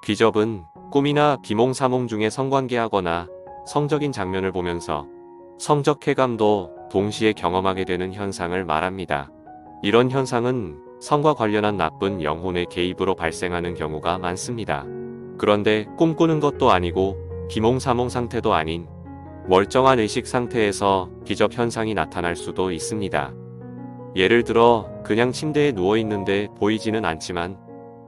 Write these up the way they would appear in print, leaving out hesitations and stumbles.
귀접은 꿈이나 비몽사몽 중에 성관계하거나 성적인 장면을 보면서 성적 쾌감도 동시에 경험하게 되는 현상을 말합니다. 이런 현상은 성과 관련한 나쁜 영혼의 개입으로 발생하는 경우가 많습니다. 그런데 꿈꾸는 것도 아니고 비몽사몽 상태도 아닌 멀쩡한 의식 상태에서 귀접 현상이 나타날 수도 있습니다. 예를 들어 그냥 침대에 누워있는데 보이지는 않지만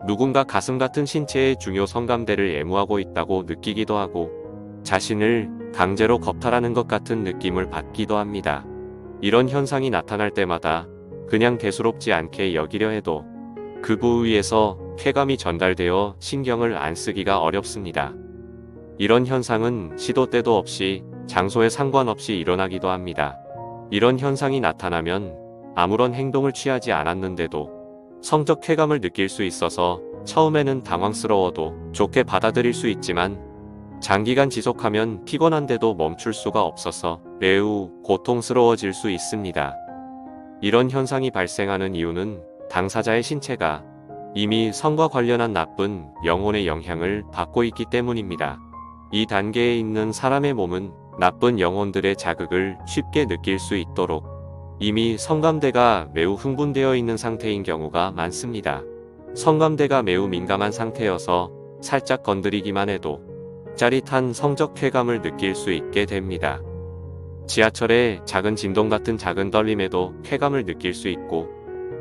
누군가 가슴 같은 신체의 중요 성감대를 애무하고 있다고 느끼기도 하고 자신을 강제로 겁탈하는 것 같은 느낌을 받기도 합니다. 이런 현상이 나타날 때마다 그냥 대수롭지 않게 여기려 해도 그 부위에서 쾌감이 전달되어 신경을 안 쓰기가 어렵습니다. 이런 현상은 시도 때도 없이 장소에 상관없이 일어나기도 합니다. 이런 현상이 나타나면 아무런 행동을 취하지 않았는데도 성적 쾌감을 느낄 수 있어서 처음에는 당황스러워도 좋게 받아들일 수 있지만 장기간 지속하면 피곤한데도 멈출 수가 없어서 매우 고통스러워질 수 있습니다. 이런 현상이 발생하는 이유는 당사자의 신체가 이미 성과 관련한 나쁜 영혼의 영향을 받고 있기 때문입니다. 이 단계에 있는 사람의 몸은 나쁜 영혼들의 자극을 쉽게 느낄 수 있도록 이미 성감대가 매우 흥분되어 있는 상태인 경우가 많습니다. 성감대가 매우 민감한 상태여서 살짝 건드리기만 해도 짜릿한 성적 쾌감을 느낄 수 있게 됩니다. 지하철의 작은 진동 같은 작은 떨림에도 쾌감을 느낄 수 있고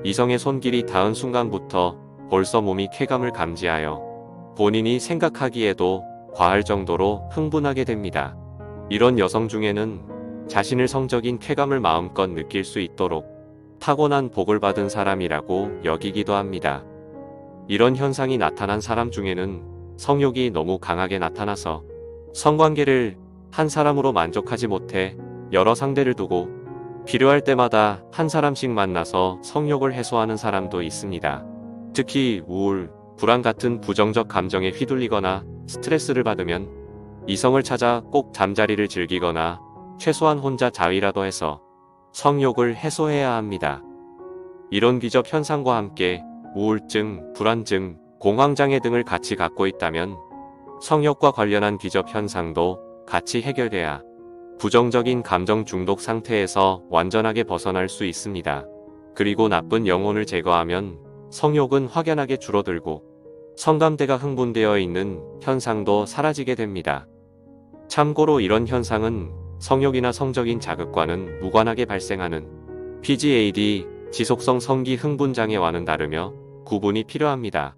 이성의 손길이 닿은 순간부터 벌써 몸이 쾌감을 감지하여 본인이 생각하기에도 과할 정도로 흥분하게 됩니다. 이런 여성 중에는 자신을 성적인 쾌감을 마음껏 느낄 수 있도록 타고난 복을 받은 사람이라고 여기기도 합니다. 이런 현상이 나타난 사람 중에는 성욕이 너무 강하게 나타나서 성관계를 한 사람으로 만족하지 못해 여러 상대를 두고 필요할 때마다 한 사람씩 만나서 성욕을 해소하는 사람도 있습니다. 특히 우울, 불안 같은 부정적 감정에 휘둘리거나 스트레스를 받으면 이성을 찾아 꼭 잠자리를 즐기거나 최소한 혼자 자위라도 해서 성욕을 해소해야 합니다. 이런 귀접 현상과 함께 우울증, 불안증, 공황장애 등을 같이 갖고 있다면 성욕과 관련한 귀접 현상도 같이 해결돼야 부정적인 감정 중독 상태에서 완전하게 벗어날 수 있습니다. 그리고 나쁜 영혼을 제거하면 성욕은 확연하게 줄어들고 성감대가 흥분되어 있는 현상도 사라지게 됩니다. 참고로 이런 현상은 성욕이나 성적인 자극과는 무관하게 발생하는 PGAD, 지속성 성기 흥분 장애와는 다르며 구분이 필요합니다.